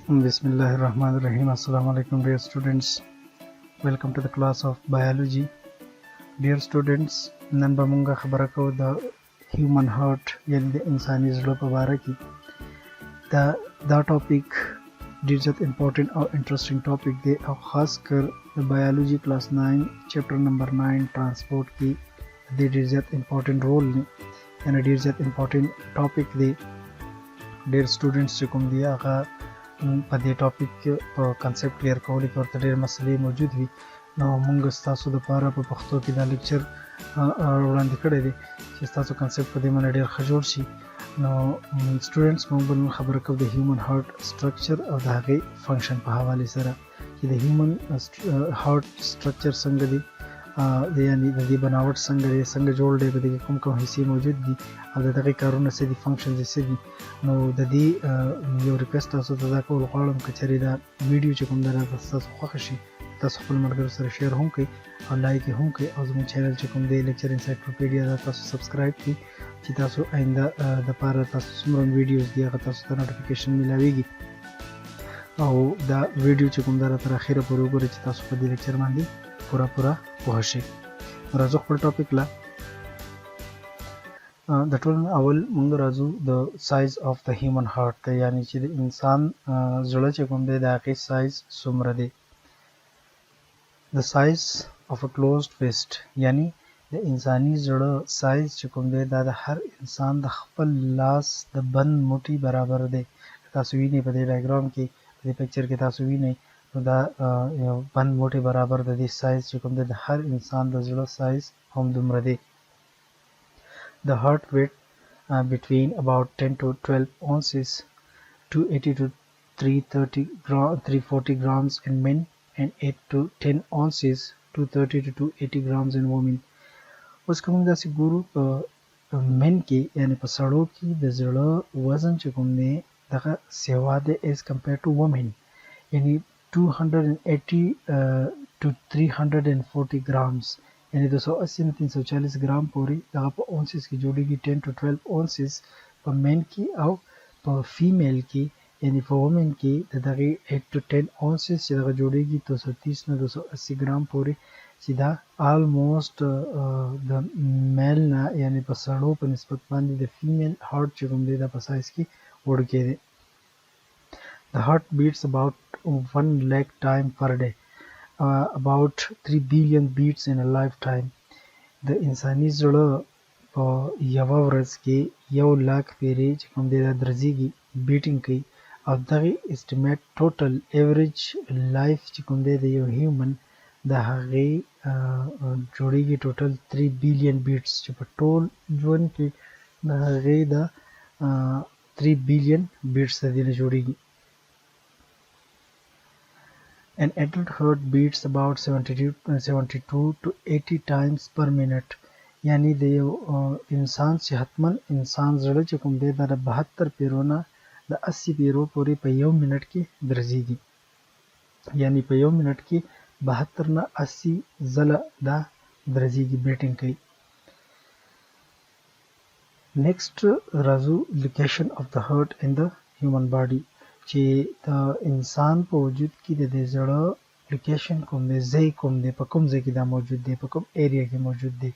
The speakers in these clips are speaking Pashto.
Bismillahirrahmanirrahim. Assalamu alaikum dear students. Welcome to the class of biology. Dear students, نن به مونږ خبره کوو د human heart یعنی د انساني زړه په باره کې. دا ټاپک ډیر زیات امپورټنټ او انټرسټینګ ټاپک دی او خاص کر د بایولوژي کلاس 9 چپټر نمبر 9 ترانسپورت کې د ډیر زیات امپورټنټ رول دی یعنی ډیر زیات امپورټنټ ټاپک دی. ډیر سټوډنټس چې کوم دی هغه په دې ټاپک کې په کانسپټ کلیر کولو کې ورته ډېر مسلې موجود وي. نو موږ ستاسو دپاره په پښتو کې دا لیکچر وړاندې کړی دی چې ستاسو کانسپټ په دې باندې ډېر ښه جوړ شي. نو سټوډنټس موږ به نن خبره کوو د هیومن هارټ سټرکچر او د هغې فنکشن په حوالې سره چې د هیومن هارټ سټرکچر څنګه دی یعنی د دې بناوټ څنګه دی، څنګه جوړ دی، په دې کې کوم حصې موجود دي او د دغې کارونه څه دي، فنکشنز یې څه دي. نو د دې یو ریکویسټ تاسو ته دا کول غواړم که چېرې دا ویډیو چې کوم دی راته ستاسو خوښه شي تاسو خپل ملګرو سره شیر هم کړئ او لایک یې هم کړئ او زموږ چینل چې کوم دی لیکچر انسایکلوپیډیا دا تاسو سبسکرایب کړئ چې تاسو آینده دپاره تاسو څومره ویډیوز دي هغه تاسو ته نوټیفیکیشن میلاویږي او دا ویډیو چې کوم دی را تر اخره پورې وګورئ چې تاسو په دې لیکچر باندې پوره پوه شئ. راځو خپل ټاپک له د ټول اول موږ راځو د سایز آف د هیومن هارټ ته یعنی چې د انسان زړه چې کوم دی د هغې سایز څومره دی. د سایز آف ا کلوزډ فیسټ یعنی د انساني زړه سایز چې کوم دی دا د هر انسان د خپل لاس د بند موټي برابر دی. تاسو وینئ په دې ډایګرام کې په دې پکچر کې تاسو وینئ نو دا یو بند موټي برابر د دې سایز چې کوم دی د هر انسان د زړه سایز هم دومره دی. The heart weight between about 10 to 12 ounces, 280 to 340 grams in men and 8 to 10 ounces, 230 to 280 grams in women. اوس که موږ داسې ګورو په men کې یعنې په سړو کې د زړه وزن چې کوم دی دغه سیوا دی as compared to women یعنې 280 to 340 grams یعنی 280 نه 340 ګرام پورې دغه په اونسز کې جوړیږي. 10 to 12 اونسز په مین کې او په فیمیل کې یعنی په وومن کې د دغې 8 to 10 اونسز چې دغه جوړیږي 230 نه 280 ګرام پورې چې دا آلموسټ د میل نه یعنی په سړو په نسبت باندې د فیمیل هارټ چې کوم دی دا په سایز کې وړوکی دی. The heart beats about 1 lakh time per day. About 3 billion beats in a lifetime. د انساني زړه په یوه ورځ کې 1 لاک پیرې چې کوم دی دا درزیږي بیټینګ کوي او دغې اسټیمیټ ټوټل ایوریج لایف چې کوم دی د یو هیومن د هغې جوړیږي ټوټل 3 بلیون بیټس چې په ټول ژوند کې د هغې د 3 بلیون بیټس د دې نه جوړیږي. An adult heart beats about 72 to 80 times per minute یعنی د یو انسان صحتمند انسان زړه چې کوم دی دا د 72 پیرو نه د 80 پیرو پورې په یو منټ کې درزیږي یعنی په یو منټ کې 72 نه 80 ځله دا درزیږي بیټینګ کوي. Next راځو location of the heart in the human body چې د انسان په وجود کې د دې زړه لوکیشن کوم دی، ځای کوم دی، په کوم ځای کې دا موجود دی، په کوم ایریا کې موجود دی.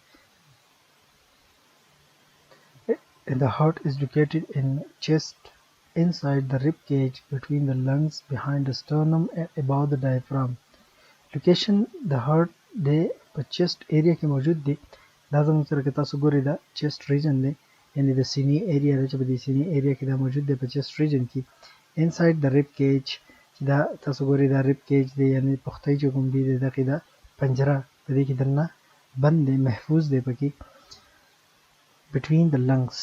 The heart is located in chest, inside the rib cage, between the lungs, behind the sternum and above the diaphragm. Location د heart دی په chest ایریا کې موجود دی. دا زموږ سره که تاسو ګورئ دا chest region دی یعنې د سینې ایریا دی چې په دې سینې ایریا کې دا موجود دی په chest region کې. inside the rib cage چې دا تاسو ګورئ دا rib cage دی یعنې پښتۍ چې کوم دی د دغې دا پنجره په دې کې دننه بند دی محفوظ دی پکې. between the lungs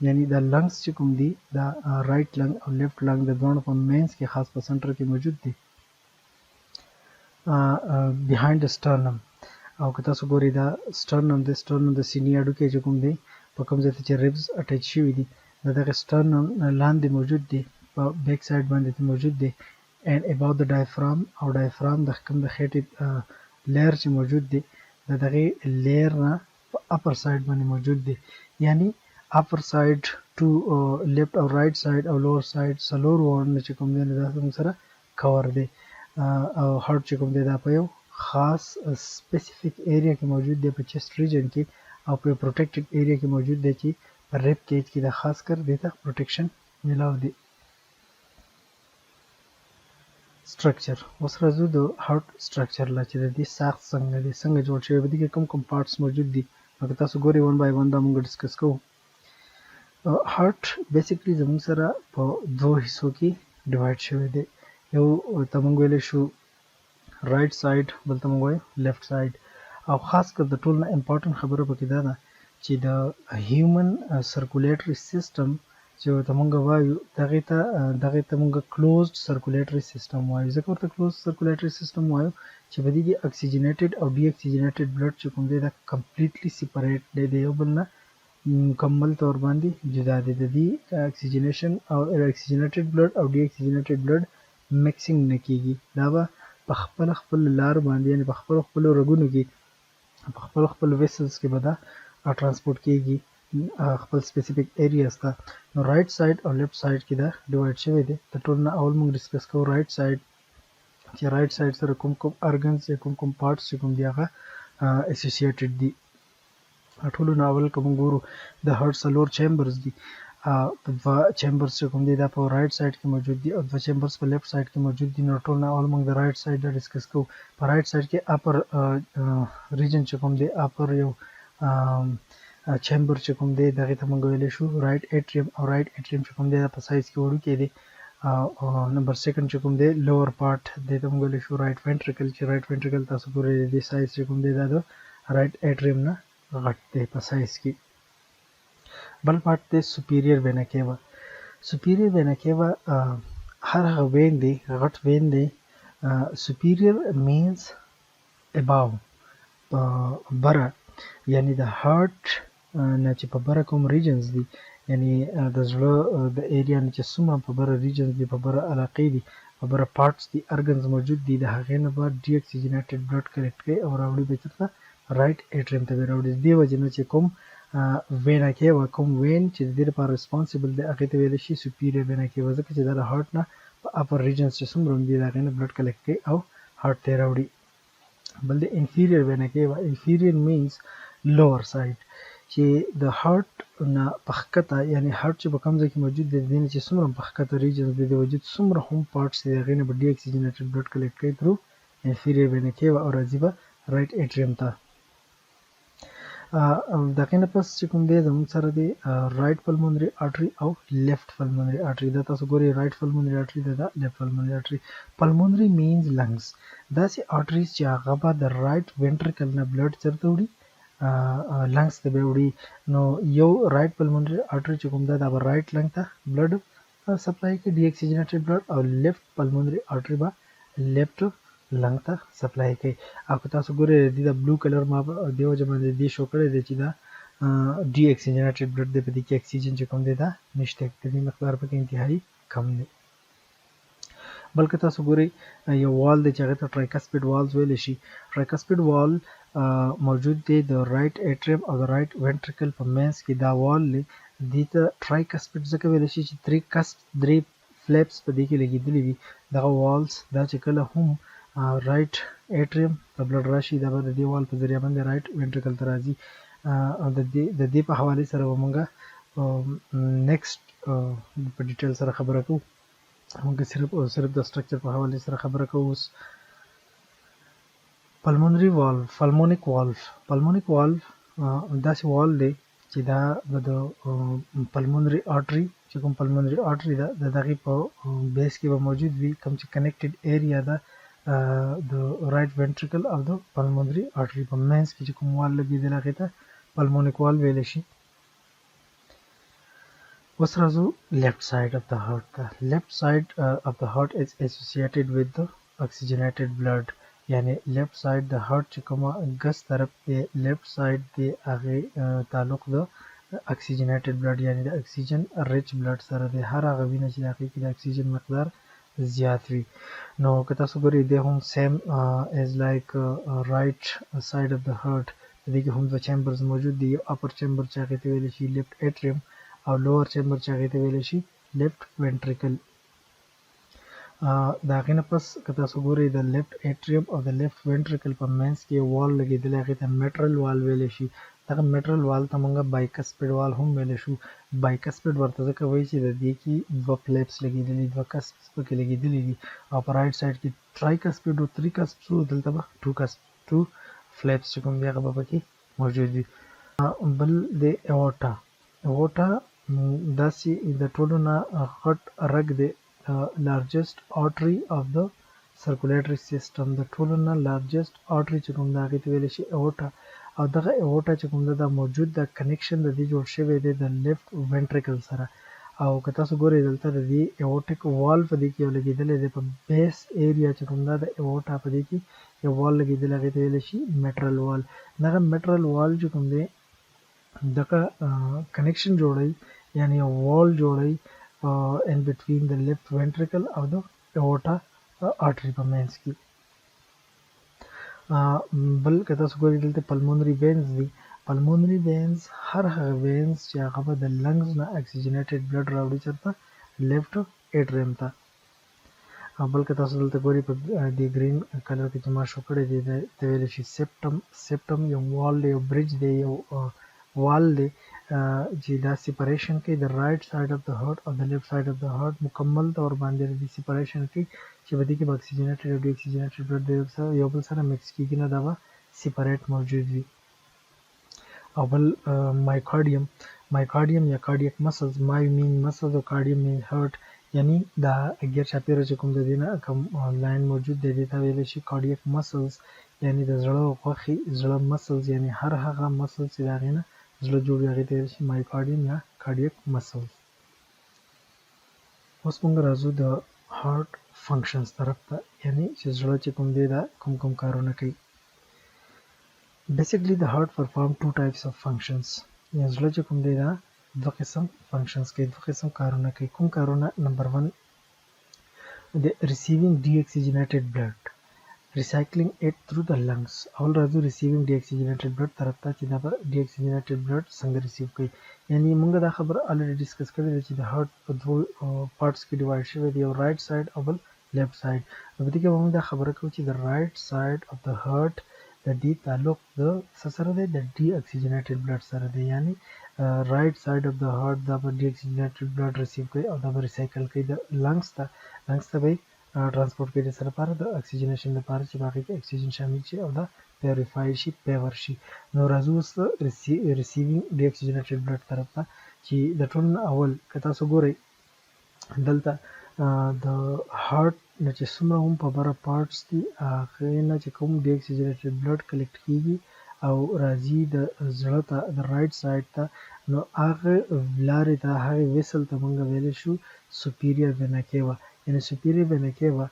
یعنې دا lungs چې کوم دی دا رایټ لنګ او لیفټ لنګ د دواړو په مینس کې خاص په سنټر کې موجود دی. behind the sternum او که تاسو ګورئ دا sternum د سینې هډوکی چې کوم دی په کوم ځای ته چې ribs اټیچ شوي دي د دغې sternum لاندې موجود دی په بیک سایډ باندې موجود دی. and above the diaphragm او diaphragm د کوم د خېټې لیر چې موجود دی د دغې لیر نه په اپر سایډ باندې موجود دی یعنی upper side to left or right side او lower side سلور وارډونه چې کوم دی دا موږ سره کور دی او هارت چې کوم دی دا په یو خاص سپیسیفیک ایریا کې موجود دی په چیست ریجن کې او په پروټیکټډ ایریا کې موجود دی چې ریب کیج کې دا خاص کر دیتا پروټیکشن ملاو دی structure اوس راځو د هارت structure لا چې د دې ساخت څنګه جوړ شوی دی کې کوم پارټس موجود دي نو تاسو ګوري ون بای ون دا موږ ډیسکس کوو هارت بیسیکلی زموږ سره په دوه حصو کې ډیوایډ شوی دی یو ته موږ ویل شو رائټ ساید بل ته موږ وایو لیفت ساید او خاص کر د ټول نه امپورټنت خبره پکې دا ده چې د هیومن سرکولیټری سیستم چې ته موږ وایو دغه ته موږ کلوزډ سرکولیټری سیستم وایو ځکه ورته کلوزډ سرکولیټری سیستم وایو چې په دې کې اکسیجنیټډ او ډي اکسیجنیټډ بلډ چې کوم دی دا کمپلیټلی سیپریټ دی د یو بل نه مکمل طور باندې جدا دي د دې اکسیجنیشن او اکسیجنیټډ بلډ او ډي اکسیجنیټډ بلډ مکسینګ نه کیږي دا به په خپل لار باندې یعنی په خپل رګونو کې په خپل ویسلز کې به دا ترانسپورت کیږي خپل سپیسیفیک ایریاز ته نو رائټ ساید او لیفت ساید کې دا ډیوایډ شوی دی د ټول نه اول موږ ډیسکس کوو رائټ ساید چې رائټ ساید سره کوم ارګنز یا کوم پارټس چې کوم دی هغه اسوسییټډ دي ټول نه اول کوم ګورو د هارت سلور چیمبرز دي دوا چیمبرز چې کوم دي دا په رائټ ساید کې موجود دي او دوا چیمبرز په لیفت ساید کې موجود دي نو ټول نه اول موږ د رائټ ساید ډیسکس کوو په رائټ ساید کې اپر ریجن چې کوم دی اپر یو چیمبر چې کوم دی دغه ته موږ ویل شو رائټ اټریم او رائټ اټریم چې کوم دی په سایز کې وړو کې دی نمبر سیکنډ چې کوم دی لوور پارت د ته موږ ویل شو رائټ وینټریکل چې رائټ وینټریکل تاسو ګورئ د سایز چې کوم دی دا د رائټ اټریم نه غټ دی په سایز کې بل پارت دی سپیریور وینا کیوا سپیریور وینا کیوا هر هغه وین دی غټ وین دی سپیریور مینز اباو بره یعنی د هارت نه چې په بره کوم ریجنز دي یعنی د زړه د ایریا نه چې څومره په بره ریجنز دي په بره علاقې دي په بره پارټس دي ارګنز موجود دي د هغې نه به ډي اکسیجنیټډ بلډ کلیکټ کوي او راوړي به چېرته رائټ اټریم ته به راوړي دې وجې نه چې کوم وینا کیوا کوم وین چې د دې لپاره ریسپانسیبل دی هغې ته ویلی شي سپیریور وینا کیوا ځکه چې دا د هارت نه په اپر ریجنز چې څومره هم دي د هغې نه بلډ کلیکټ کوي او هارت ته یې راوړي بل د انفیریور وینا کیوا انفیریور مینز لوور ساید چې د هارت نه پخکته یعنی هارت چې په کوم ځای کې موجود دی د دې نه چې څومره پخکته ریجنز دي د وجود څومره هم پارټس دي د هغې نه به ډي اکسیجنیټډ بلډ کلیکټ کوي ترو انفیریور وینا کیوا او راځي به رائټ اټریم ته دغه نه پس چې کوم دی زموږ سره دی رائټ پلمونري آرټري او لیفت پلمونري آرټري دا تاسو ګورئ رائټ پلمونري آرټري دا لیفت پلمونري آرټري پلمونري مینز لنګز داسې آرټریز چې هغه به د رائټ وینټریکل نه بلډ چېرته وړي لنګز ته به وړي نو یو رائټ پلمونري آرټري چې کوم دی دا به رائټ لنګ ته بلډ سپلای کوي ډي اکسیجنیټډ بلډ او لیفت پلمونري آرټري به لیفت لنګ ته سپلای کوي او که تاسو ګورئ د بلو کلر ما دې وجه باندې دې شو کړی دی چې دا ډي اکسیجنیټډ بلډ دی په دې کې اکسیجن چې کوم دی دا نشته د دې مقدار پکې انتهایي کم دی بلکې تاسو ګورئ یو وال دی چې هغې ته ټرایکسپیډ والز ویلی شي ټرایکسپیډ وال موجود دی د رائټ اټریم او د رائټ وینټریکل په منځ کې دا وال دی دې ته ټرایکسپیډ ځکه ویلی شي چې درې فلیپس په دې کې لګېدلي وي دغه والز دا چې کله هم رائټ اټریم ته بلډ راشي دا به د دې وال په ذریعه باندې رائټ وینټریکل ته راځي او د دې په حوالې سره به موږ نیکسټ په ډیټیل سره خبره کوو موږ صرف د سټرکچر په حوالې سره خبره کوو اوس پلمونري والف پلمونیک والف داسې وال دی چې دا به د پلمونري آرټري چې کوم پلمونري آرټري ده د دغې په بیس کې به موجود وي کوم چې کنیکټډ ایریا ده د رائټ وینټریکل او د پلمونري آرټري په منځ کې چې کوم وال لګېدلی هغې ته پلمونیک وال ویلی شي اوس راځو لیفت ساید اف د هارت ته لیفت ساید اف د هارت از اسوسییټډ وذ د اکسیجنیټډ بلډ یعنی لیفت ساید د هارت چې کومه ګس طرف دی لیفت ساید دی هغې تعلق د اکسیجنیټډ بلډ یعنی د اکسیجن ریچ بلډ سره دی هر هغه وینه چې د هغې کې د اکسیجن مقدار زیات وي نو که تاسو ګورئ دی هم سیم از لایک رائټ ساید اف د هارت دې کې هم دوه چیمبرز موجود دي. یو اپر چیمبر چې هغې ته ویلی شي لیفټ اټریم او لوور چیمبر چې هغې ته ویلی شي لیفټ وینټریکل. د هغې نه پس که تاسو ګورئ د لیفټ اټریم او د لیفټ وینټریکل په منځ کې یو وال لګېدلی، هغې ته میټرل وال ویلی شي. دغه میټرل وال ته موږ بایکسپیډ وال هم ویلی شو. بایکسپیډ ورته ځکه وایي چې د دې کې دوه فلیپس لګېدلي، دوه کسپس پکې لګېدلي دي، او په رایټ سایډ کې ټرایکسپیډ او تھری کسپس و، دلته به ټو فلیپس چې کوم دي هغه به پکې موجود وي. بل د ایورټا. ایورټا داسې د ټولو نه غټ رګ دی، largest artery of the circulatory system. د ټولو نه largest artery چې کوم ده هغې ته ویلی شي ایورټا. او دغه ایورټا چې کوم ده دا موجود ده، کنیکشن د دې جوړ شوی دی د لیفټ وینټریکل سره. او که تاسو ګورئ دلته د دې ایورټیک وال په دې کې یو لګېدلی دی، په بیس ایریا چې کوم ده د ایورټا په دې کې یو وال لګېدلی، هغې ته ویلی شي میټرل وال. دغه میټرل وال چې کوم دی دغه کنیکشن جوړوي، یعنې یو وال جوړوي in between the left ventricle او د aorta artery په منځ کې. بل که تاسو ګورئ دلته pulmonary veins دي. pulmonary veins هر هغه veins چې هغه به د lungs نه oxygenated blood راوړي چېرته left atrium ته. بل که تاسو دلته ګورئ په دې ګرین کلر کې چې ما شو کړی دی ته ویلی شي سیپټم. سیپټم یو وال دی، یو برج دی، یو وال دی چې دا سیپریشن کوي د رایټ سایډ اف د هارت او د لیفټ سایډ اف د هارت، مکمل طور باندې د سیپریشن کوي چې په دې کې به اکسیجنیټډ او ډي اکسیجنیټډ بلډ یو بل سره مکس کېږي نه، دا به سیپریټ موجود وي. او بل مایکارډیم. مایکارډیم یا کارډیک مسلز، مای مین مسلز او کارډیم مین هارت، یعنی دا ګیر چاپیره چې کوم د دې نه کوم لاین موجود دی دې ته ویلی شي کارډیک مسلز، یعنی د زړه غوښې، زړه مسلز، یعنی هر هغه مسلز چې د هغې نه زړه جوړ وي هغې ته ویلی شي مایکارډیم یا کارډیک مسلز. اوس موږ راځو د هارت فنکشنز طرف ته، یعنی چې زړه چې کوم دی دا کوم کوم کارونه کوي. Basically the heart perform two types of functions. یا زړه چې کوم دی دا دوه قسم فنکشنز کوي، دوه قسم کارونه کوي. کوم کارونه؟ نمبر 1 د receiving deoxygenated blood, recycling it through the lungs. اول راځو receiving deoxygenated blood طرف ته چې دا به deoxygenated blood څنګه ریسیو کوي. یعنی موږ دا خبره already ډسکس کړې ده چې د هارت په دوه پارټس کې ډیوایډ شوی دی، یو رایټ سایډ او بل لیفټ سایډ. په دې کې به موږ دا خبره کوو چې د رایټ سایډ اف د هارت د دې تعلق د څه سره دی؟ د ډي اکسیجنیټډ بلډ سره دی. یعنی رایټ سایډ اف د هارت دا به ډي اکسیجنیټډ بلډ ریسیو کوي او دا به ریسایکل کوي د لنګس ته. لنګس ته به ترانسپورټ کوي د سره لپاره د اکسیجنیشن لپاره چې باقي کې اکسیجن شامل شي او دا پیوریفای شي، پیور شي. نو راځو اوس ریسیوینګ ډي اکسیجنیټډ بلډ طرف ته چې د ټولو نه اول که تاسو ګورئ دلته د هارت نه چې څومره هم په بره پارټس دي هغې نه چې کوم ډي اکسیجنیټډ بلډ کلیکټ کېږي او راځي د زړه ته، د رایټ سایډ ته، نو هغه لارې ته، هغې ویسل ته موږ ویلی شو سوپیریر وینا کیوا. یعنې سوپیریر وینا کیوا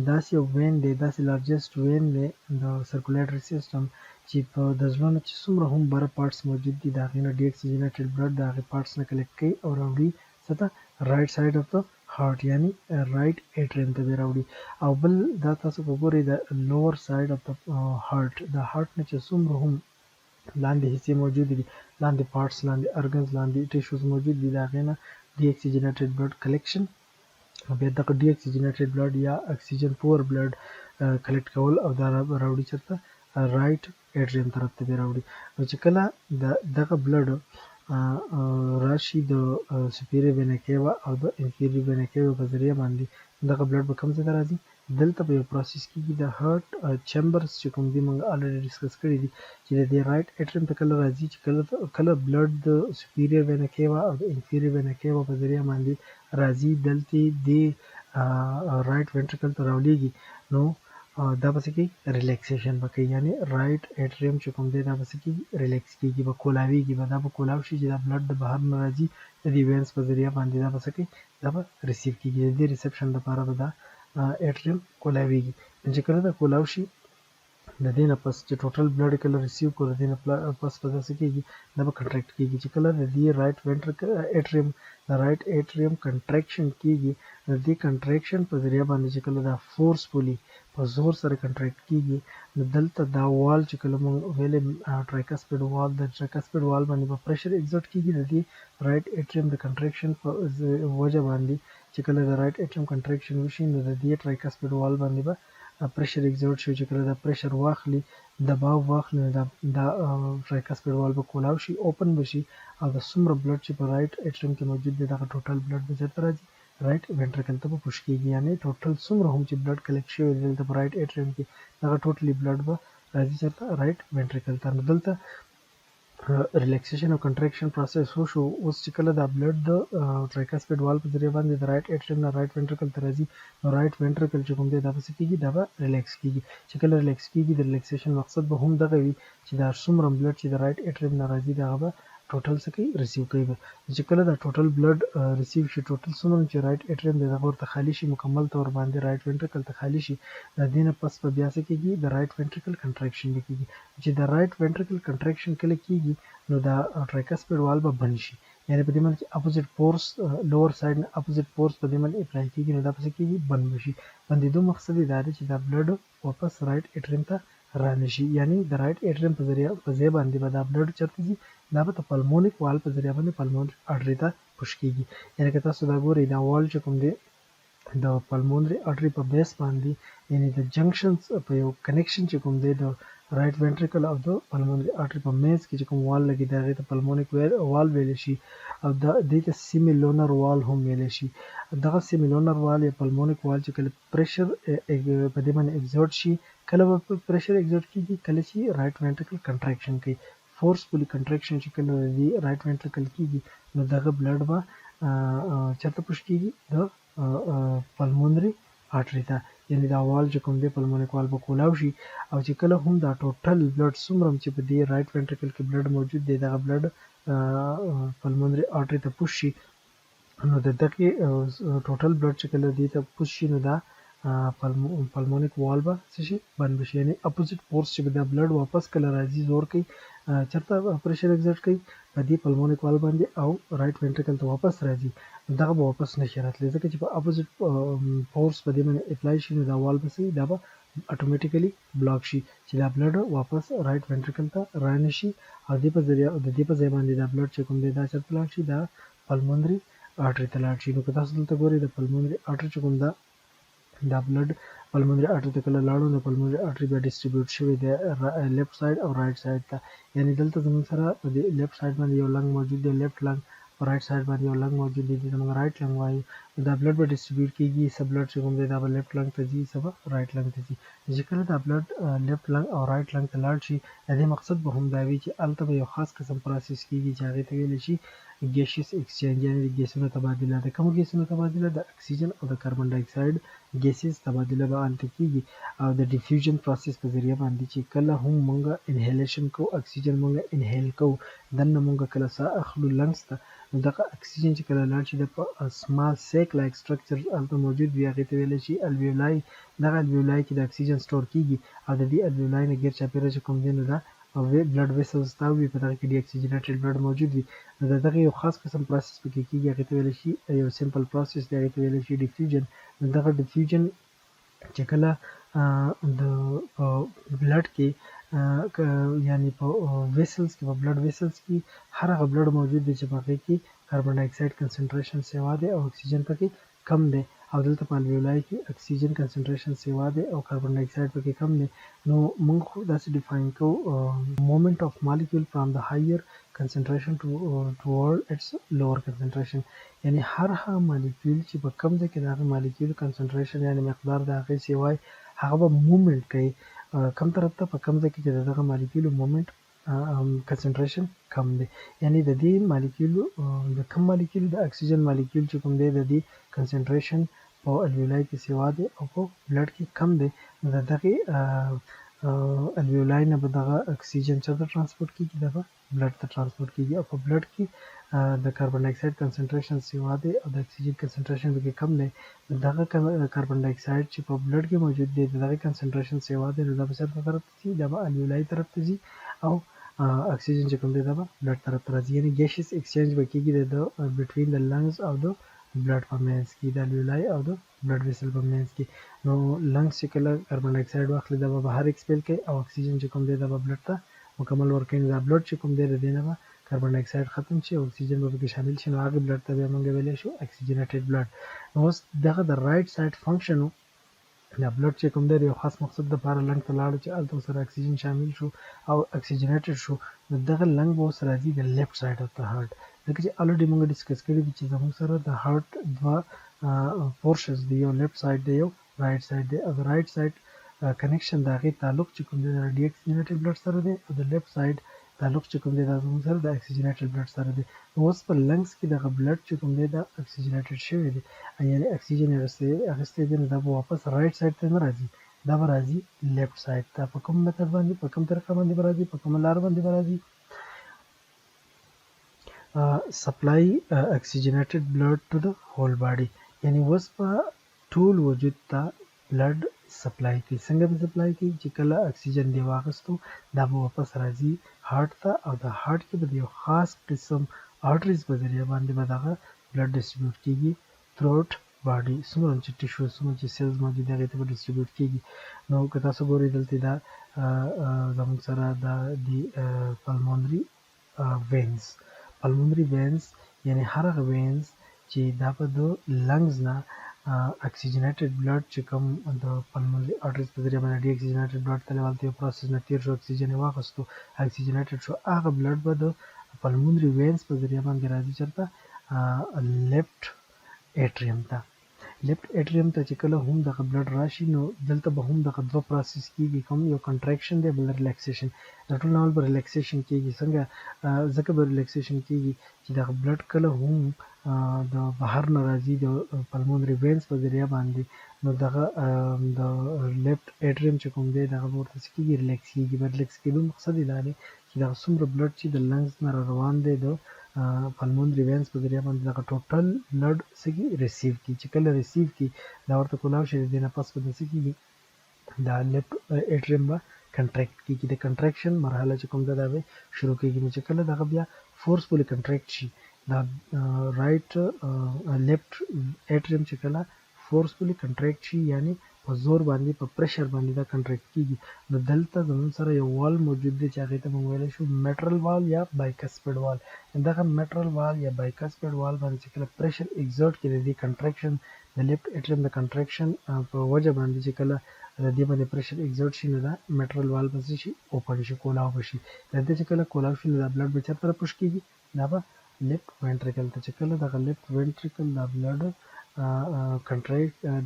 داسې یو وین دی، داسې لارجسټ وین دی د سرکولیټري سیسټم چې په د زړه نه چې څومره هم بره پارټس موجود دي د هغې نه ډي اکسیجنیټډ بلډ د هغې پارټس نه کلیکټ کوي او راوړي څه ته؟ رایټ سایډ اف د هارت، یعنی رایټ اټریم ته به راوړي. او بل دا تاسو که ګورئ د لوور سایډ اف د هارت، د هارت نه چې څومره هم لاندې حصې موجود دي، لاندې پارټس، لاندې ارګنز، لاندې ټیشوز موجود دي، د هغې نه ډي اکسیجنیټډ بلډ کلیکشن او بیا دغه ډي اکسیجنیټډ بلډ یا اکسیجن پور بلډ کلیکټ کول او دا راوړي چېرته؟ رایټ اټریم طرف ته به راوړي. نو چې کله دغه بلډ راشي د سوپیریر وینا کیوا او د انفیریر وینا کیوا په ذریعه باندې دغه بلډ به کوم ځای ته راځي؟ دلته به یو پروسس کېږي د هارت چیمبرز چې کوم دي موږ الریډي ډسکس کړي دي چې د دې رایټ اټریم ته کله راځي چې کله بلډ د سوپیریر وینا کیوا او د انفیریر وینا کیوا په ذریعه باندې راځي دلته د رایټ وینټریکل ته راولیږي، نو دا به څه کوي؟ ریلیکسیشن به کوي. یعنی رایټ اټریم چې کوم دی دا به څه کېږي؟ ریلیکس کېږي، به کولاویږي، به دا به کولاو شي چې دا بلډ د بهر نه راځي د دې وینس په ذریعه باندې دا به څه کوي؟ دا به ریسیو کېږي. د دې ریسپشن لپاره به دا اټریم کولاویږي. چې کله دا کولاو شي د دې نه پس چې ټوټل بلډ کله ریسیو کړو د دې نه پس په داسې کېږي دا به کنټریکټ کېږي چې کله د دې رایټ وینټریکل اټریم د رایټ اټریم کنټریکشن کېږي د دې کنټریکشن په ذریعه باندې چې کله دا فورسفولي په زور سره کنټریکټ کېږي نو دلته دا وال چې کله موږ ویلې ټرایکاسپیډ وال د ټرایکاسپیډ وال باندې به پریشر ایگزرټ کېږي د دې رایټ اټریم د کنټریکشن په وجه باندې چې کله د رایټ اټریم کنټریکشن وشي نو د دې ټرایکاسپیډ وال باندې به پریشر ایگزرټ شي چې کله دا پریشر واخلي دباو واخلي دا ټرایکاسپیډ وال به کولاو شي اوپن بشي او د څومره بلډ چې په رایټ اټریم کې موجود دی دغه ټوټل بلډ به چېرته راځي رایټ وینټریکل ته به پوش کېږي یعنی ټوټل څومره هم چې بلډ کلیکټ شوی دی دلته په رایټ اټریم کې دغه ټوټلي بلډ به راځي چېرته رایټ وینټریکل ته نو دلته ریلیکسیشن او کنټریکشن پروسس وشو اوس چې کله دا بلډ د ټرایکاسپیډ وال په ذریعه باندې د رایټ اټریم نه رایټ وینټریکل ته راځي نو رایټ وینټریکل چې کوم دی دا به څه کېږي دا به ریلیکس کېږي چې کله ریلیکس کېږي د ریلیکسیشن مقصد به هم دغه وي چې دا څومره بلډ چې د رایټ اټریم نه راځي دغه به ټوټل څه کوي ریسیو کوي چې کله دا ټوټل بلډ ریسیو شي ټوټل څومره چې رایټ اټریم دی دغه ورته خالي شي مکمل طور باندې رایټ وینټریکل ته خالي شي د دې نه پس په بیا څه کېږي د رایټ وینټریکل کنټریکشن به کېږي چې د رایټ وینټریکل کنټریکشن کله کېږي نو دا ټرایکاسپیډ وال به بند شي یعنی په دې باندې چې اپوزیټ فورس لوور سایډ نه اپوزیټ فورس په دې باندې اپلای کېږي نو دا پسې کېږي بند بشي بندېدو مقصد یې دا دی چې دا بلډ واپس رایټ اټریم ته رانشي یعنی د رایټ اټریم په ځای باندې به دا بلډ چېرته ځي دا به د پلمونیک وال په ذریعه باندې پلمونري اډري ته پوش کېږي یعنی که تاسو دا ګورئ دا وال چې کوم دی د پلمونري اډري په بیس باندې یعنی د جنکشنز په یو کنیکشن چې کوم دی د رایټ وینټریکل او د پلمونري اډري په میز کې چې کوم وال لګي دی هغې ته پلمونیک وال ویلی شي او دې ته سیمیلونر وال هم ویلی شي دغه سیمیلونر وال یا پلمونیک وال چې کله پریشر په دې باندې ایگزرټ شي کله به پریشر ایگزرټ کېږي کله چې رایټ وینټریکل کنټریکشن کوي فورسفولي کنټریکشن چې کله د رایټ وینټریکل کېږي نو دغه بلډ به چېرته پوش کېږي د پلمونري اټري ته یعنی دا وال چې کوم دی پلمونیک وال به کولاو شي او چې کله هم دا ټوټل بلډ څومره چې په دې رایټ وینټریکل کې بلډ موجود دی دغه بلډ پلمونري اټري ته پوش شي نو د دغې ټوټل بلډ چې کله دې ته پوش شي نو دا پلمونیک وال به څه شي بند بشي یعنی اپوزیټ فورس چې دا بلډ واپس کله راځي زور کوي چېرته پریشر ایگزرټ کوي په دې پلمونیک وال باندې او رایټ وینټریکل ته واپس راځي دغه به واپس نشي راتلی ځکه چې په اپوزیټ فورس په دې باندې اپلای شي نو دا وال به څه دا به اتوماتیکلی بلاک شي چې دا بلډ واپس رایټ وینټریکل ته رانشي او د دې په ځای باندې دا بلډ چې کوم دی دا چېرته لاړ شي دا پلمونري اټري ته لاړ شي نو که تاسو دلته ګورئ د پلمونري اټري چې کوم دا بلډ پلمونري اټري ته کله لاړو نو پلمونري اټري بیا ډسټریبیوټ شوی دی لیفټ سایډ او رایټ سایډ ته یعنی دلته زموږ سره په دې لیفټ سایډ باندې یو لنګ موجود دی لیفټ لنګ په رایټ سایډ باندې یو لنګ موجود دی چې موږ رایټ لنګ وایو دا بلډ به ډسټریبیوټ کېږي څه بلډ چې کوم دی دا به لیفټ لنګ ته ځي څه به رایټ لنګ ته ځي چې کله دا بلډ لیفټ لنګ او رایټ لنګ ته لاړ شي د دې مقصد به هم دا وي چې هلته به یو خاص قسم پروسس کېږي چې هغې ته ویلی شي ګیسیس ایکسچینج یعنې د ګیسونو تبادله د کومو ګیسونو تبادله د اکسیجن او د کاربن ډای اکساید ګیسیز تبادله به هلته کېږي او د ډیفیوژن پروسس په ذریعه باندې چې کله هم موږ انهیلیشن کوو اکسیجن موږ انهیل کوو دننه موږ کله ساه اخلو لنګس ته نو دغه اکسیجن چې کله لاړ شي د په سمال سیک لایک سټرکچر هلته موجود وي هغې ته ویلی شي الویولای دغه الویولای کې د اکسیجن سټور کېږي او د دې الویولای نه ګیر چاپېره چې کوم دی نو دا بلډ ویسلز ته وي په دغه کې ډي اکسیجنیټډ بلډ موجود وي نو د دغه یو خاص قسم پروسس پکې کېږي هغې ته ویلی شي یو سمپل پروسس دی هغې ته ویلی شي ډیفیوژن نو دغه ډیفیوژن چې کله د بلډ کې یعنی په ویسلز کې په بلډ ویسلز کې هر هغه بلډ موجود دی چې په هغې کې کاربن ډای اکساید کنسنټریشن سیوا دی او اکسیجن پکې کم دی او دلته په الویولای کې اکسیجن کنسنټریشن سیوا دی او کاربن ډای اکساید پکې کم دی نو موږ خو داسې ډیفاین کوو مومنٹ اف مالیکول فرام د هایر concentration toward its lower concentration یعنی هر هغه مالیکول چې په کم ځای کې د هغه مالیکول کنسنټریشن یعنی مقدار د هغې سیوای هغه به مومنټ کوي کم طرف ته په کم ځای کې چې دغه مالیکول مومنټ کنسنټریشن کم دی یعنی د دې مالیکولو د کم مالیکول د اکسیجن مالیکول چې کوم دی د دې کنسنټریشن په الویولای کې سیوا دی او په بلډ کې کم دی نو د دغې الویولای نه به دغه اکسیجن چاته ترانسپورټ کیږي دغه بلډ ته ترانسپورټ کیږي او په بلډ کې د کاربن ډای اکساید کنسنټریشن سیوا دی او د اکسیجن کنسنټریشن پکې کم دی دغه کاربن ډای اکساید چې په بلډ کې موجود دی دغه کنسنټریشن سیوا دی نو دا به چېرته طرف ته ځي دا به الویولای طرف ته ځي او اکسیجن چې کوم دی دا به بلډ طرف ته راځي یعنې ګیشیس ایکسچینج به کیږي د بټوین د لنګز او د بلډ په منځ کې د الویولای او د بلډ ویسل په منځ کې نو لنګز چې کله کاربن ډای اکساید واخلي دا به بهر ایکسپیل کوي او اکسیجن چې کوم دی دا به بلډ ته مکمل ورکوي دا بلډ چې کوم دی د دې نه به کاربن ډای اکساید ختم شي او اکسیجن به پکې شامل شي نو هغه بلډ ته بیا موږ ویلی شو اکسیجنیټډ بلډ نو اوس دغه د رایټ سایډ فنکشن و دا بلډ چې کوم دی د یو خاص مقصد دپاره لنګ ته لاړو چې هلته ورسره اکسیجن شامل شو او اکسیجنیټډ شو نو دغه لنګ به اوس راځي د لیفټ سایډ اف د هارټ ځکه چې الریډي موږ ډسکس کړي دي چې زموږ سره د هارټ دوه پورشنز دی یو لیفټ سایډ دی یو رایټ سایډ دی او د رایټ سایډ کنیکشن د هغې تعلق چې کوم دی د ډي اکسیجنیټډ بلډ سره دی او د لیفټ سایډ تعلق چې کوم دی دا زموږ سره د اکسیجنیټډ بلډ سره دی اوس په لنګز کې دغه بلډ چې کوم دی دا اکسیجنیټډ شوی دی یعنې اکسیجن یې اخیستی دی نو دا به واپس رایټ سایډ ته نه راځي دا به راځي لیفټ سایډ ته په کوم میتډ باندې په کوم طریقه باندې به راځي په کومه لار باندې به راځي supply oxygenated blood to the whole body یعنی اوس په ټول وجود ته بلډ سپلای کوي څنګه به سپلای کوي چې کله اکسیجن دی واغستو دا به واپس راځي هارټ ته او د هارټ کې به د یو خاص قسم آرټریز په ذریعه باندې به دغه بلډ ډسټریبیوټ کیږي تھروټ باډي څومره چې ټیشو څومره چې سیلز موجود دي هغې ته به ډسټریبیوټ کیږي نو که تاسو ګورئ دلته دا زموږ سره د پلمونري وینز پلمونري وینز یعنی هر هغه وینز چې دا په د لنګز نه اکسیجنیټډ بلډ چې کوم د پلمونري آرټریز په ذریعه باندې ډي اکسیجنیټډ بلډ ته لیول ته یو پروسس نه تیر شو اکسیجن یې واخیستو اکسیجنیټډ شو هغه بلډ به د پلمونري وینز په ذریعه باندې راځي چېرته لیفټ ایټریم ته لیفټ ایټریم ته چې کله هم دغه بلډ راشي نو دلته به هم دغه دوه پروسس کیږي کوم یو کنټریکشن دی بل ریلیکسیشن د ټول ناول به ریلیکسیشن کیږي څنګه ځکه به ریلیکسیشن کیږي چې دغه بلډ کله هم د بهر نه راځي د پلمونري وینز په ذریعه باندې نو دغه د لیفټ ایټریم چې کوم دی دغه به ورته څه کیږي ریلیکس کیږي به ریلیکس کېدو مقصد یې دا دی چې دغه څومره بلډ چې د لنګز نه را روان دی د پلمونري وینز په ذریعه باندې دغه ټوټل بلډ څه کي ریسیو کي چې کله ریسیو کي دا ورته کولاو شي د دې نه پس به د څه کېږي دا لیفټ ایټریم به کنټریکټ کېږي د کنټریکشن مرحله چې کوم ده دا به شروع کېږي نو چې کله دغه بیا فورسفولي کنټریکټ شي دا رایټ لیفټ ایټریم چې کله فورسفولي کنټریکټ شي یعنی په زور باندې په پریشر باندې دا کنټریکټ کیږي نو دلته زموږ سره یو وال موجود دی چې هغې ته موږ ویلی شو میټرل وال یا بایکسپیډ وال دغه میټرل وال یا بایکسپیډ وال باندې چې کله پریشر ایگزرټ کړي د دې کنټریکشن د لیفټ ایټریم د کنټریکشن په وجه باندې چې کله د دې باندې پریشر ایگزرټ شي نو دا میټرل وال به څه شي اوپن شي کولاو به شي د دې چې کله کولاو شي نو دا بلډ به چېرته راپوش کېږي دا به لیفټ وینټریکل ته چې کله دغه لیفټ وینټریکل دا بلډ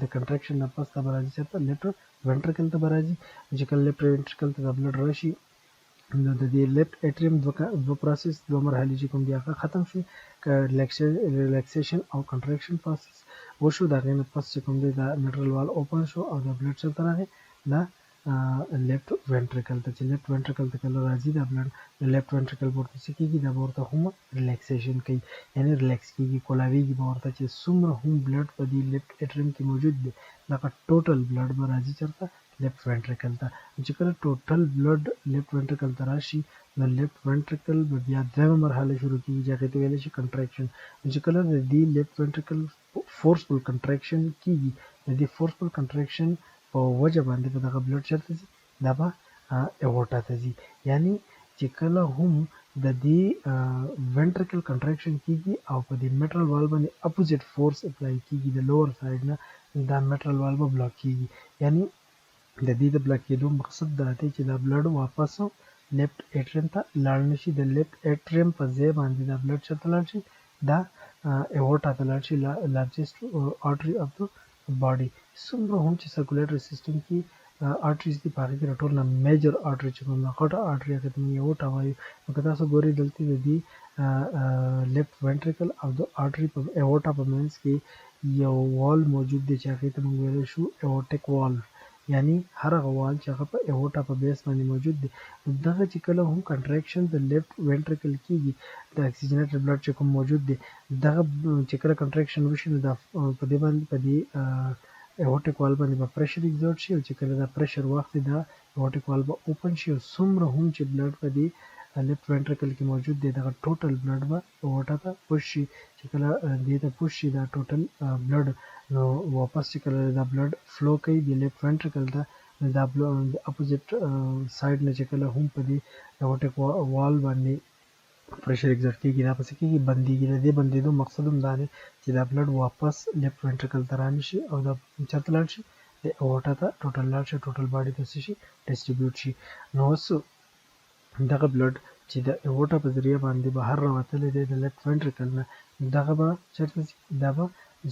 د کنټریکشن نه پس ته به راځي چېرته لیفټ وینټریکل ته به راځي چې کله لیفټ وینټریکل ته دا بلډ راشي نو د دې لیفټ ایټریم دوه پروسس دوه مرحلې چې کوم دي هغه ختم شي که ریلیکسیشن او کنټریکشن پروسس وشو د هغې نه پس چې کوم دی دا میټرل وال اوپن شو او دا بلډ چېرته راغی دا لیفټ وینټریکل ته چې لیفټ وینټریکل ته کله راځي دا بلډ د لیفټ وینټریکل به ورته څه کېږي دا به ورته هم ریلیکسیشن کوي یعنې ریلیکس کېږي کولاویږي به ورته چې څومره هم بلډ په دې لیفټ ایټریم کې موجود دی دغه ټوټل بلډ به راځي چېرته لیفټ وینټریکل ته چې کله ټوټل بلډ لیفټ وینټریکل ته راشي نو لیفټ وینټریکل به بیا دویمه مرحله شروع کېږي چې هغې ته ویلی شي کنټریکشن چې کله د دې لیفټ وینټریکل فورسفل کنټریکشن کېږي د دې فورسفل کنټریکشن په وجه باندې به دغه بلډ چېرته ځي دا به ایورټا ته ځي یعنی چې کله هم د دې وینټریکل کنټریکشن کېږي او په دې میټرل وال باندې اپوزیټ فورس اپلای کېږي د لوور سایډ نه دا میټرل وال به بلاک کېږي یعنی د دې د بلاک کېدو مقصد دا دی چې دا بلډ واپس لیفټ ایټریم ته لاړ نه شي د لیفټ ایټریم په ځای باندې دا بلډ چېرته لاړ شي دا ایورټا ته لاړ شي لارجسټ آرټري اف د باډي څومره هم چې سرکولیټري سیسټم کې آرټریز دي په هغې کې د ټول نه میجر آرټري چې کوم ده غټه آرټري هغې ته موږ ایورټا وایو نو که تاسو ګورئ دلته د دې لیفټ وینټریکل او د آرټري په ایورټا په منځ کې یو وال موجود دی چې هغې ته موږ ویلی شو ایورټیک وال یعنی هر هغه وال چې هغه په ایورټا په بیس باندې موجود دی. دغه چې کله هم کنټریکشن د لیفت وینټریکل کېږي د اکسیجنیټډ بلډ چې کوم موجود دی دغه چې کله کنټریکشن وشي نو په دې باندې په دې ایورټیک وال باندې به پریشر ایگزرټ شي او چې کله دا پریشر واخلي دا ایورټیک وال به اوپن شي او څومره هم چې بلډ په دې لیفت وینټریکل کې موجود دی دغه ټوټل بلډ به ایورټا ته پوش شي. چې کله دې ته پوش شي دا ټوټل بلډ نو واپس چې کله دا بلډ فلو کوي د لیفت وینټریکل ته دا اپوزیټ سایډ نه چې کله هم په دې ایورټیک وال باندې پریشر ایگزرټ کېږي دا پسې کېږي بندېږي. د دې بندېدو مقصد هم دا دی چې دا بلډ واپس لیفت وینټریکل ته رانشي او دا چېرته لاړ شي د ایورټا ته ټوټل لاړ شي ټوټل باډي ته څه شي ډسټریبیوټ شي. نو اوس دغه بلډ چې د ایورټا په ذریعه باندې بهر راوتلی دی د لیفت وینټریکل نه دغه به چېرته ځي دا به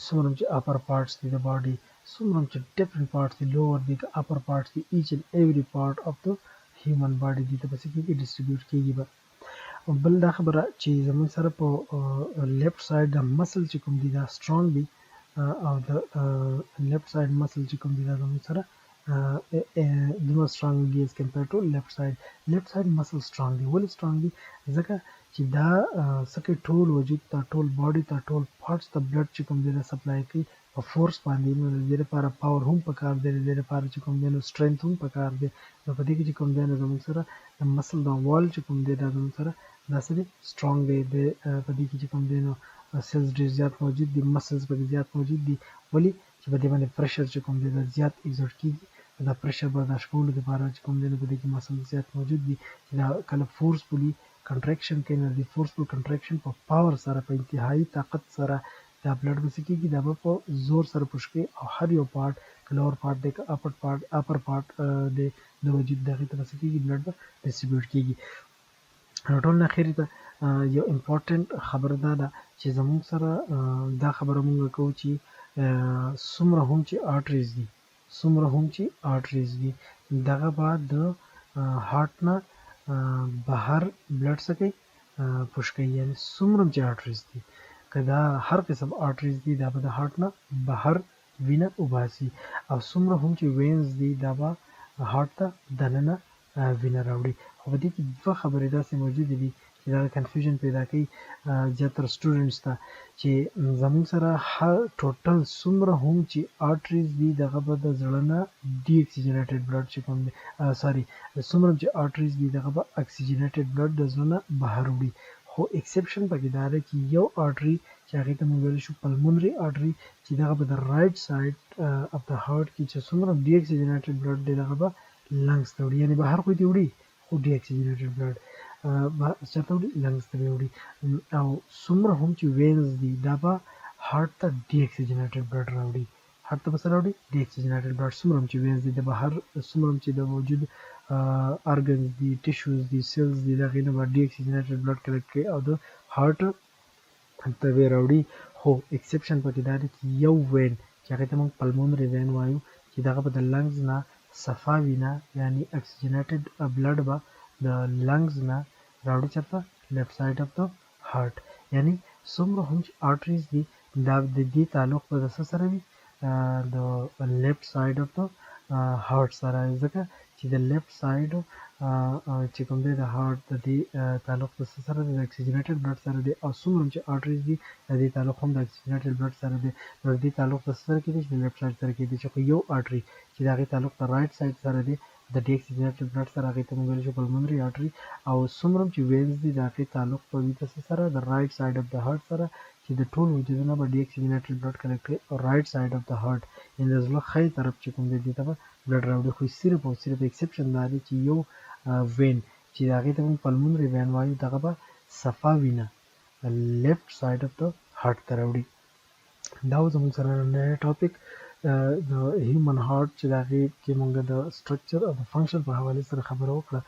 څومره چې اپر پارټس دي د باډي څومره چې ډفرنٹ پارټس دي لوور دي که اپر پارټس دي ایچ اینډ ایوری پارټ اف د هیومن باډي دي ته پسې کېږي ډسټریبیوټ کېږي به. بل دا خبره چې زموږ سره په لیفت سایډ د مسل چې کوم دي دا سترانګ دي او د لیفت سایډ مسل چې کوم دي دا زموږ سره دومره سترانګ دي as compared to left side. لیفت سایډ مسل سترانګ دي. ولې سترانګ دي؟ ځکه چې دا څه کوي ټول وجود ته ټول باډي ته ټول پارټس ته بلډ چې کوم دی دا سپلای کوي په فورس باندې. نو د دې لپاره پاور هم پکار دی د دې لپاره چې کوم دی نو سټرینث هم پکار دی. نو په دې کې چې کوم دی نو زموږ سره د مسل دا وال چې کوم دی دا زموږ سره دا څه دی سترانګ دی. په دې کې چې کوم دی نو سیلز ډېر زیات موجود دي مسلز پکې زیات موجود دي. ولې چې په دې باندې پریشر چې کوم دی دا زیات ایگزرټ کېږي دا پریشر برداشت کولو لپاره چې کوم دی نو په دې کې مسل زیات موجود دي چې دا کله فورسفولي کنټریکشن کوي نو د فورسفول کنټریکشن په پاور سره په انتهایی طاقت سره دا بلډ به څه کېږي دا به په زور سره پوش کوي او هر یو پارټ که لور پارټ دی که اپر پارټ دی د وجود دغې ته به څه کېږي بلډ به ډسټریبیوټ کېږي. ټول نه اخرې ته یو امپورټنټ خبره دا ده چې زموږ سره دا خبره مونږ کوو چې څومره هم چې آرټریز دي دغه به د هارټ نه بهر بلډ څه کوي پوش کوي. یعنې څومره چې آرټریز دي که دا هر قسم آرټریز دي دا به د هارټ نه بهر وینه وباسي او څومره هم چې وینز دي دا به هارټ ته دننه وینه راوړي. خو په دې کې دوه خبرې داسې موجودې دي چې دا کنفیوژن پیدا کوي زیاتره سټوډنټس ته چې زموږ سره هر ټوټل څومره هم چې آرټریز دي دغه به د زړه نه ډي اکسیجنیټډ بلډ چې کوم دی څومره چې آرټریز دي دغه به اکسیجنیټډ بلډ د زړه نه بهر وړي. خو ایکسپشن پکې دا ده چې یو آرټري چې هغې ته موږ ویلی شو پلمونري آرټري چې دغه به د رایټ سایډ اف د هارټ کې چې څومره ډي اکسیجنیټډ بلډ دی دغه به لنګس ته وړي. یعنې بهر خو دې وړي خو ډي اکسیجنیټډ بلډ چېرته وړي لنګس ته به وړي. او څومره هم چې وینز دي دا به هارټ ته ډي اکسیجنیټډ بلډ راوړي. هارټ ته به څه راوړي ډي اکسیجنیټډ بلډ. څومره هم چې وینز دي د بهر څومره چې د وجود ارګنز دي ټیشوز دي سیلز دي د هغې نه به ډي اکسیجنیټډ بلډ کلکټ کوي او د هارټ ته به یې راوړي. خو ایکسپشن پکې دا دی چې یو وین چې هغې ته موږ پلمونري وین وایو چې دغه به د لنګز نه صفا وینه یعنې اکسیجنیټډ بلډ به د لنګز نه راوړي چېرته لیفټ سایډ اف د هارټ. یعنې څومره هم چې آرټریز دي دا د دې تعلق به د څه سره وي د لیفټ سایډ اف د هارټ سره. ځکه چې د لیفټ سایډ چې کوم دی د هارټ د دې تعلق د څه سره دی د اکسیجنیټډ بلډ سره دی او څومره چې آرټریز دي د دې تعلق هم د اکسیجنیټډ بلډ سره دی. نو د دې تعلق د څه سره کېدی چې د لیفټ سایډ سره کېدی چې خو یو آرټري چې د هغې تعلق د رایټ سایډ سره دی د ډي اکسیجنیټډ بلډ سره هغې ته موږ ویلی شو پلمونري آرټري. او څومره چې وینز دي د هغې تعلق به وي د څه سره د رایټ سایډ اف د هارټ سره چې د ټول وجودونه به ډي اکسیجنیټډ بلډ کلکټ کوي او رایټ سایډ اف د هارټ یعنې د زړه ښی طرف چې کوم دی دې ته به بلډ راوړي. خو صرف او صرف ایکسپشن دا دی چې یو وین چې د هغې ته موږ پلمونري وین وایو دغه به صفا وینه لیفټ سایډ اف د هارټ ته راوړي. دا و زموږ سره نننی ټاپک د هیومن هارټ چې د هغې کې موږ د سټرکچر او د فنکشن په حوالې سره خبره وکړه.